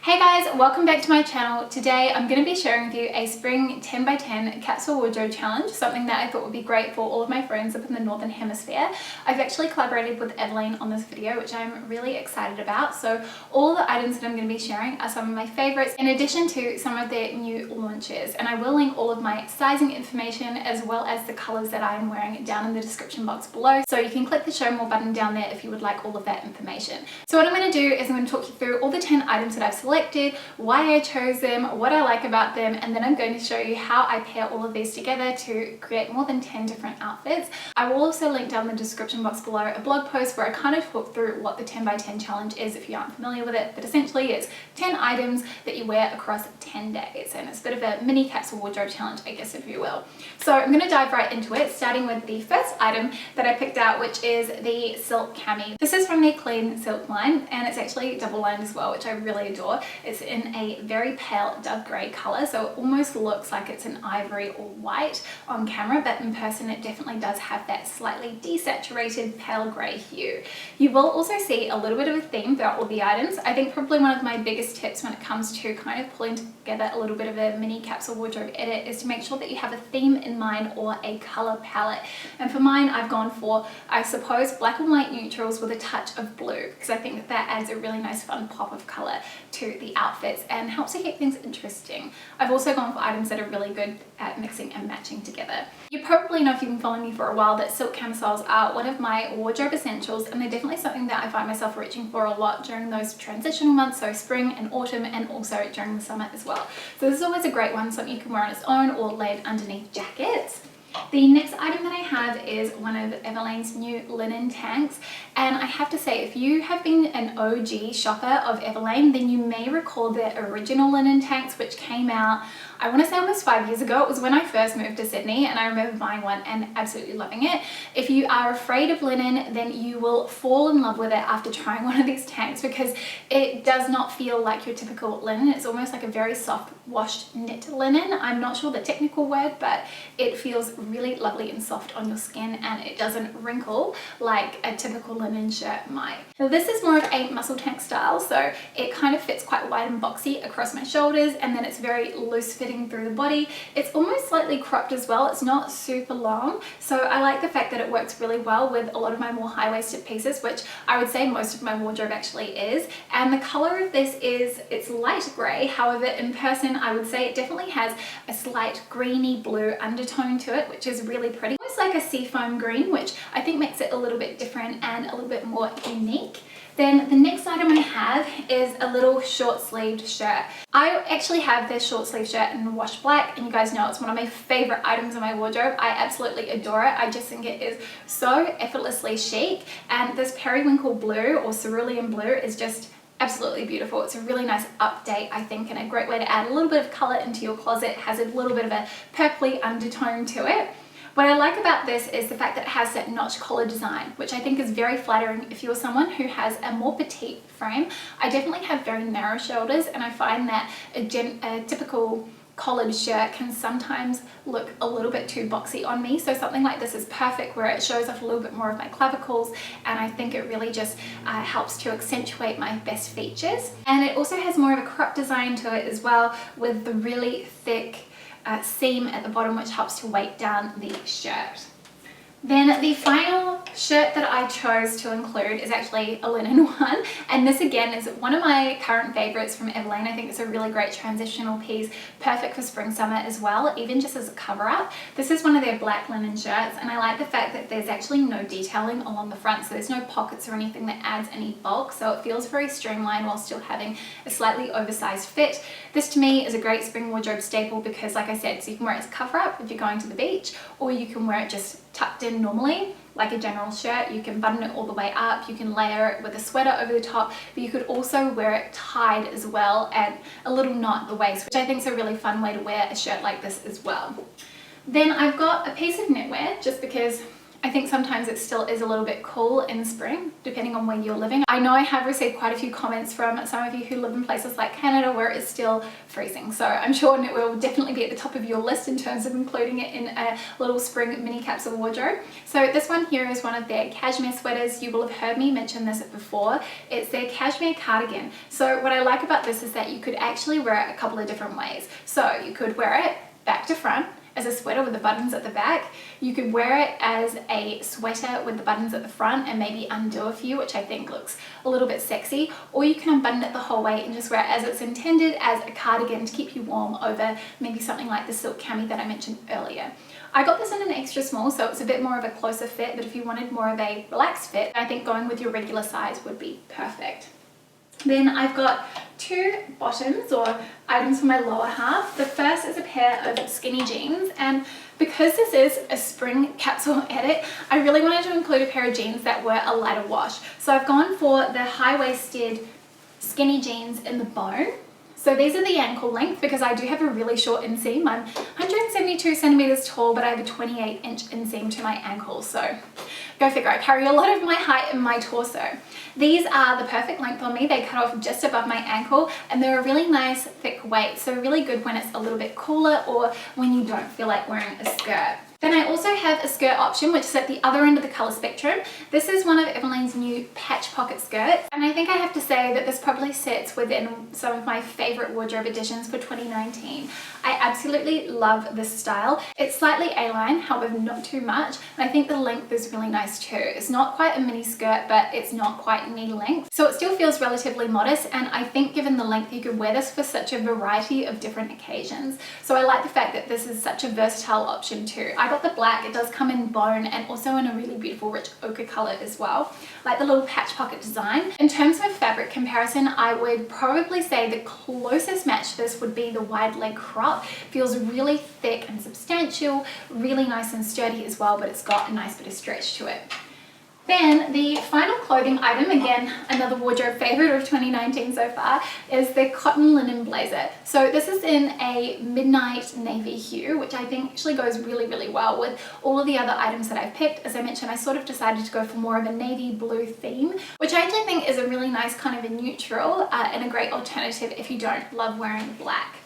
Hey guys, welcome back to my channel. Today I'm going to be sharing with you a spring 10x10 capsule wardrobe challenge, something that I thought would be great for all of my friends up in the Northern Hemisphere. I've actually collaborated with Everlane on this video, which I'm really excited about. So all the items that I'm going to be sharing are some of my favorites, in addition to some of their new launches. And I will link all of my sizing information as well as the colors that I am wearing down in the description box below. So you can click the show more button down there if you would like all of that information. So what I'm going to do is I'm going to talk you through all the 10 items that I've selected, why I chose them, what I like about them, and then I'm going to show you how I pair all of these together to create more than 10 different outfits. I will also link down in the description box below a blog post where I kind of talk through what the 10x10 challenge is if you aren't familiar with it, but essentially it's 10 items that you wear across 10 days, and it's a bit of a mini capsule wardrobe challenge, I guess, if you will. So I'm going to dive right into it, starting with the first item that I picked out, which is the silk cami. This is from their clean silk line, and it's actually double lined as well, which I really adore. It's in a very pale dove grey colour, so it almost looks like it's an ivory or white on camera, but in person it definitely does have that slightly desaturated pale grey hue. You will also see a little bit of a theme throughout all the items. I think probably one of my biggest tips when it comes to kind of pulling together a little bit of a mini capsule wardrobe edit is to make sure that you have a theme in mind or a colour palette. And for mine, I've gone for, I suppose, black and white neutrals with a touch of blue, because I think that that adds a really nice fun pop of colour to the outfits and helps to keep things interesting. I've also gone for items that are really good at mixing and matching together. You probably know, if you've been following me for a while, that silk camisoles are one of my wardrobe essentials, and they're definitely something that I find myself reaching for a lot during those transitional months, so spring and autumn, and also during the summer as well. So this is always a great one, something you can wear on its own or laid underneath jackets. The next item that I have is one of Everlane's new linen tanks, and I have to say, if you have been an OG shopper of Everlane, then you may recall their original linen tanks, which came out, I want to say, almost 5 years ago. It was when I first moved to Sydney, and I remember buying one and absolutely loving it. If you are afraid of linen, then you will fall in love with it after trying one of these tanks, because it does not feel like your typical linen. It's almost like a very soft washed knit linen. I'm not sure the technical word, but it feels really lovely and soft on your skin, and it doesn't wrinkle like a typical linen shirt might. Now, this is more of a muscle tank style, so it kind of fits quite wide and boxy across my shoulders, and then it's very loose fitting through the body. It's almost slightly cropped as well. It's not super long, so I like the fact that it works really well with a lot of my more high-waisted pieces, which I would say most of my wardrobe actually is. And the color of this is, it's light gray. However, in person, I would say it definitely has a slight greeny blue undertone to it, which is really pretty. Almost like a seafoam green, which I think makes it a little bit different and a little bit more unique. Then the next item I have is a little short-sleeved shirt. I actually have this short-sleeve shirt in wash black, and you guys know it's one of my favorite items in my wardrobe. I absolutely adore it. I just think it is so effortlessly chic, and this periwinkle blue or cerulean blue is just absolutely beautiful. It's a really nice update, I think, and a great way to add a little bit of color into your closet. It has a little bit of a purpley undertone to it. What I like about this is the fact that it has that notch collar design, which I think is very flattering if you're someone who has a more petite frame. I definitely have very narrow shoulders, and I find that a typical collared shirt can sometimes look a little bit too boxy on me. So something like this is perfect, where it shows off a little bit more of my clavicles, and I think it really just helps to accentuate my best features. And it also has more of a crop design to it as well, with the really thick seam at the bottom, which helps to weight down the shirt. Then the final shirt that I chose to include is actually a linen one, and this again is one of my current favorites from Everlane. I think it's a really great transitional piece, perfect for spring summer as well, even just as a cover up. This is one of their black linen shirts, and I like the fact that there's actually no detailing along the front, so there's no pockets or anything that adds any bulk, so it feels very streamlined while still having a slightly oversized fit. This to me is a great spring wardrobe staple because, like I said, so you can wear it as a cover up if you're going to the beach, or you can wear it just tucked in normally like a general shirt. You can button it all the way up, you can layer it with a sweater over the top, but you could also wear it tied as well and a little knot at the waist, which I think is a really fun way to wear a shirt like this as well. Then I've got a piece of knitwear, just because I think sometimes it still is a little bit cool in spring, depending on where you're living. I know I have received quite a few comments from some of you who live in places like Canada where it's still freezing. So I'm sure it will definitely be at the top of your list in terms of including it in a little spring mini capsule wardrobe. So this one here is one of their cashmere sweaters. You will have heard me mention this before. It's their Cashmere Cardigan. So what I like about this is that you could actually wear it a couple of different ways. So you could wear it back to front as a sweater with the buttons at the back. You could wear it as a sweater with the buttons at the front and maybe undo a few, which I think looks a little bit sexy, or you can unbutton it the whole way and just wear it as it's intended, as a cardigan to keep you warm over maybe something like the silk cami that I mentioned earlier. I got this in an extra small, so it's a bit more of a closer fit, but if you wanted more of a relaxed fit, I think going with your regular size would be perfect. Then I've got two bottoms or items for my lower half. The first is a pair of skinny jeans, and because this is a spring capsule edit, I really wanted to include a pair of jeans that were a lighter wash. So I've gone for the high-waisted skinny jeans in the bone. So these are the ankle length because I do have a really short inseam. I'm 172 centimeters tall, but I have a 28-inch inseam to my ankle. So go figure, I carry a lot of my height in my torso. These are the perfect length on me. They cut off just above my ankle and they're a really nice thick weight. So really good when it's a little bit cooler or when you don't feel like wearing a skirt. Then I also have a skirt option, which is at the other end of the color spectrum. This is one of Everlane's new patch pocket skirts. And I think I have to say that this probably sits within some of my favorite wardrobe additions for 2019. I absolutely love this style. It's slightly A-line, however not too much. And I think the length is really nice too. It's not quite a mini skirt, but it's not quite knee length. So it still feels relatively modest. And I think given the length, you could wear this for such a variety of different occasions. So I like the fact that this is such a versatile option too. I got the black, it does come in bone and also in a really beautiful rich ochre color as well. Like the little patch pocket design. In terms of fabric comparison, I would probably say the closest match to this would be the wide leg crop. Feels really thick and substantial, really nice and sturdy as well, but it's got a nice bit of stretch to it. Then the final clothing item, again another wardrobe favorite of 2019 so far, is the cotton linen blazer. So this is in a midnight navy hue, which I think actually goes really well with all of the other items that I've picked. As I mentioned, I sort of decided to go for more of a navy blue theme, which I actually think is a really nice kind of a neutral and a great alternative if you don't love wearing black.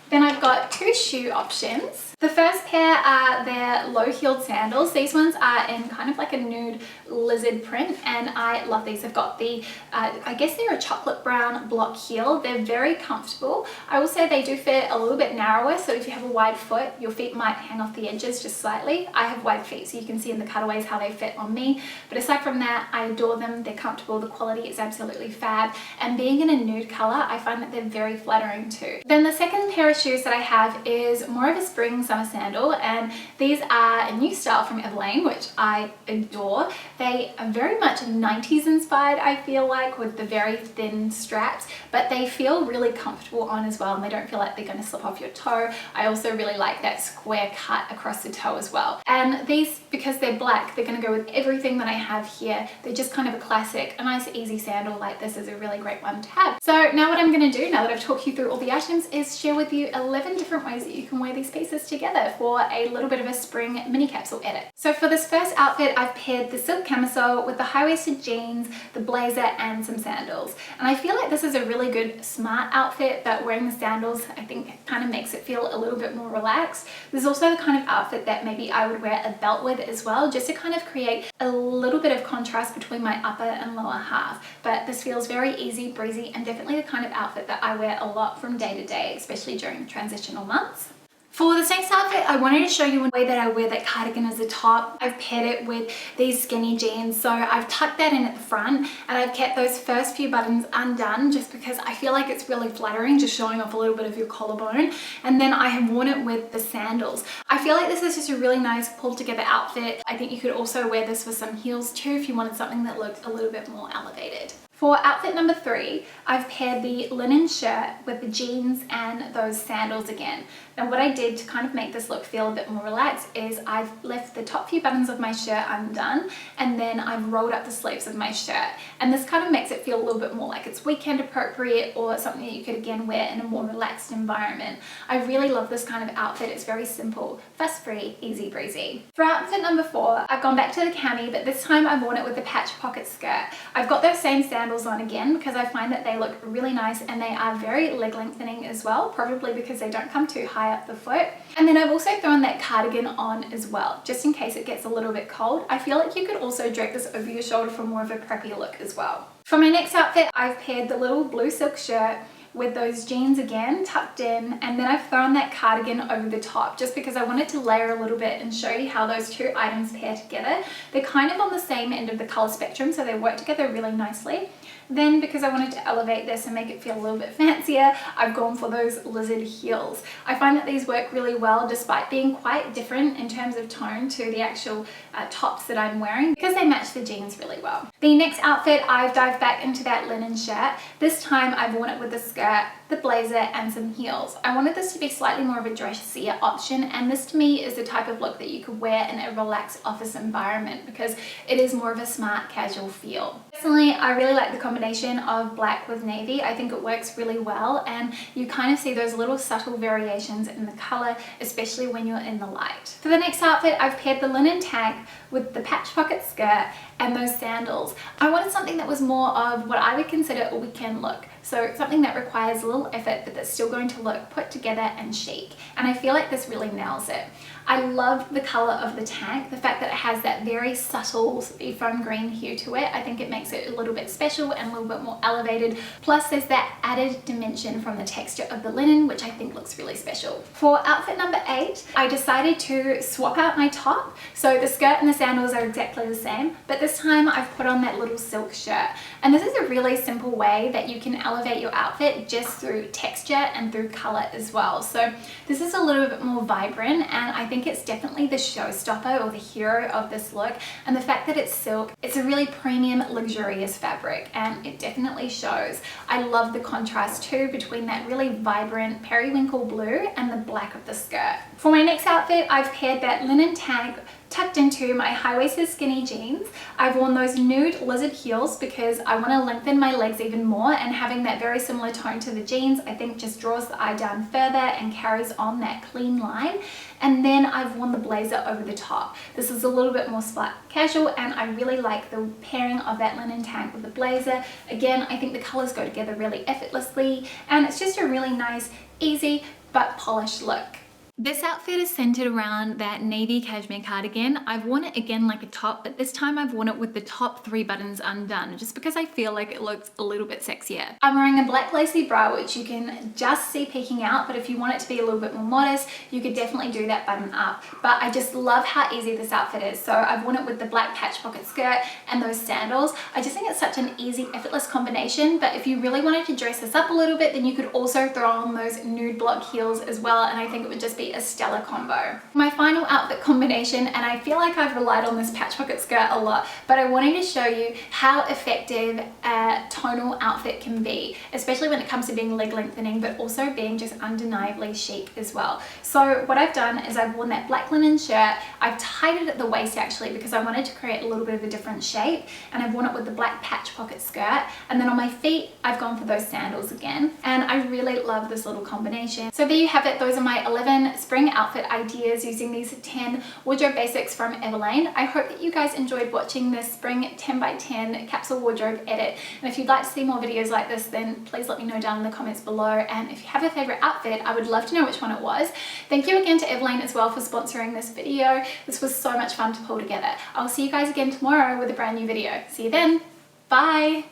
Then I've got two shoe options. The first pair are their low-heeled sandals. These ones are in kind of like a nude lizard print and I love these. I've got the, I guess they're a chocolate brown block heel. They're very comfortable. I will say they do fit a little bit narrower, so if you have a wide foot, your feet might hang off the edges just slightly. I have wide feet, so you can see in the cutaways how they fit on me. But aside from that, I adore them. They're comfortable. The quality is absolutely fab. And being in a nude color, I find that they're very flattering too. Then the second pair of shoes that I have is more of a spring summer sandal, and these are a new style from Everlane, which I adore. They are very much 90s inspired, I feel like, with the very thin straps, but they feel really comfortable on as well, and they don't feel like they're going to slip off your toe. I also really like that square cut across the toe as well. And these, because they're black, they're going to go with everything that I have here. They're just kind of a classic, a nice easy sandal like this is a really great one to have. So now what I'm going to do, now that I've talked you through all the items, is share with you 11 different ways that you can wear these pieces together for a little bit of a spring mini capsule edit. So for this first outfit, I've paired the silk camisole with the high-waisted jeans, the blazer, and some sandals. And I feel like this is a really good smart outfit, but wearing the sandals I think kind of makes it feel a little bit more relaxed. There's also the kind of outfit that maybe I would wear a belt with as well, just to kind of create a little bit of contrast between my upper and lower half. But this feels very easy breezy and definitely the kind of outfit that I wear a lot from day to day, especially during the transitional months. For this next outfit, I wanted to show you a way that I wear that cardigan as a top. I've paired it with these skinny jeans, so I've tucked that in at the front and I've kept those first few buttons undone just because I feel like it's really flattering, just showing off a little bit of your collarbone. And then I have worn it with the sandals. I feel like this is just a really nice pulled together outfit. I think you could also wear this with some heels too if you wanted something that looked a little bit more elevated. For outfit number 3, I've paired the linen shirt with the jeans and those sandals again. Now what I did to kind of make this look feel a bit more relaxed is I've left the top few buttons of my shirt undone, and then I've rolled up the sleeves of my shirt. And this kind of makes it feel a little bit more like it's weekend appropriate, or something that you could again wear in a more relaxed environment. I really love this kind of outfit. It's very simple, fuss-free, easy breezy. For outfit number 4, I've gone back to the Cami, but this time I've worn it with the patch pocket skirt. I've got those same sandals on again because I find that they look really nice, and they are very leg lengthening as well, probably because they don't come too high up the foot. And then I've also thrown that cardigan on as well, just in case it gets a little bit cold. I feel like you could also drape this over your shoulder for more of a preppy look as well. For my next outfit, I've paired the little blue silk shirt with those jeans again tucked in, and then I've thrown that cardigan over the top just because I wanted to layer a little bit and show you how those two items pair together. They're kind of on the same end of the color spectrum, so they work together really nicely. Then, because I wanted to elevate this and make it feel a little bit fancier, I've gone for those lizard heels. I find that these work really well despite being quite different in terms of tone to the actual tops that I'm wearing, because they match the jeans really well. The next outfit, I've dived back into that linen shirt. This time I've worn it with the skirt, the blazer, and some heels. I wanted this to be slightly more of a dressier option, and this to me is the type of look that you could wear in a relaxed office environment because it is more of a smart casual feel. Personally, I really like the combination of black with navy. I think it works really well, and you kind of see those little subtle variations in the color, especially when you're in the light. For the next outfit, I've paired the linen tank with the patch pocket skirt and those sandals. I wanted something that was more of what I would consider a weekend look. So something that requires a little effort, but that's still going to look put together and chic. And I feel like this really nails it. I love the color of the tank, the fact that it has that very subtle seafoam green hue to it. I think it makes it a little bit special and a little bit more elevated. Plus there's that added dimension from the texture of the linen, which I think looks really special. For outfit number 8, I decided to swap out my top. So the skirt and the sandals are exactly the same, but this time I've put on that little silk shirt. And this is a really simple way that you can elevate your outfit just through texture and through color as well. So this is a little bit more vibrant, and I think it's definitely the showstopper or the hero of this look. And the fact that it's silk, it's a really premium, luxurious fabric, and it definitely shows. I love the contrast too between that really vibrant periwinkle blue and the black of the skirt. For my next outfit, I've paired that linen tank tucked into my high-waisted skinny jeans. I've worn those nude lizard heels because I want to lengthen my legs even more, and having that very similar tone to the jeans I think just draws the eye down further and carries on that clean line. And then I've worn the blazer over the top. This is a little bit more smart casual, and I really like the pairing of that linen tank with the blazer. Again, I think the colors go together really effortlessly, and it's just a really nice, easy but polished look. This outfit is centered around that navy cashmere cardigan. I've worn it again like a top, but this time I've worn it with the top 3 buttons undone, just because I feel like it looks a little bit sexier. I'm wearing a black lacy bra, which you can just see peeking out, but if you want it to be a little bit more modest, you could definitely do that button up. But I just love how easy this outfit is. So I've worn it with the black patch pocket skirt and those sandals. I just think it's such an easy, effortless combination, but if you really wanted to dress this up a little bit, then you could also throw on those nude block heels as well, and I think it would just be a stellar combo. My final outfit combination, and I feel like I've relied on this patch pocket skirt a lot, but I wanted to show you how effective a tonal outfit can be, especially when it comes to being leg lengthening, but also being just undeniably chic as well. So what I've done is I've worn that black linen shirt. I've tied it at the waist actually because I wanted to create a little bit of a different shape, and I've worn it with the black patch pocket skirt, and then on my feet I've gone for those sandals again, and I really love this little combination. So there you have it. Those are my 11 spring outfit ideas using these 10 wardrobe basics from Everlane. I hope that you guys enjoyed watching this spring 10 by 10 capsule wardrobe edit, and if you'd like to see more videos like this, then please let me know down in the comments below. And if you have a favorite outfit, I would love to know which one it was. Thank you again to Everlane as well for sponsoring this video. This was so much fun to pull together. I'll see you guys again tomorrow with a brand new video. See you then. Bye.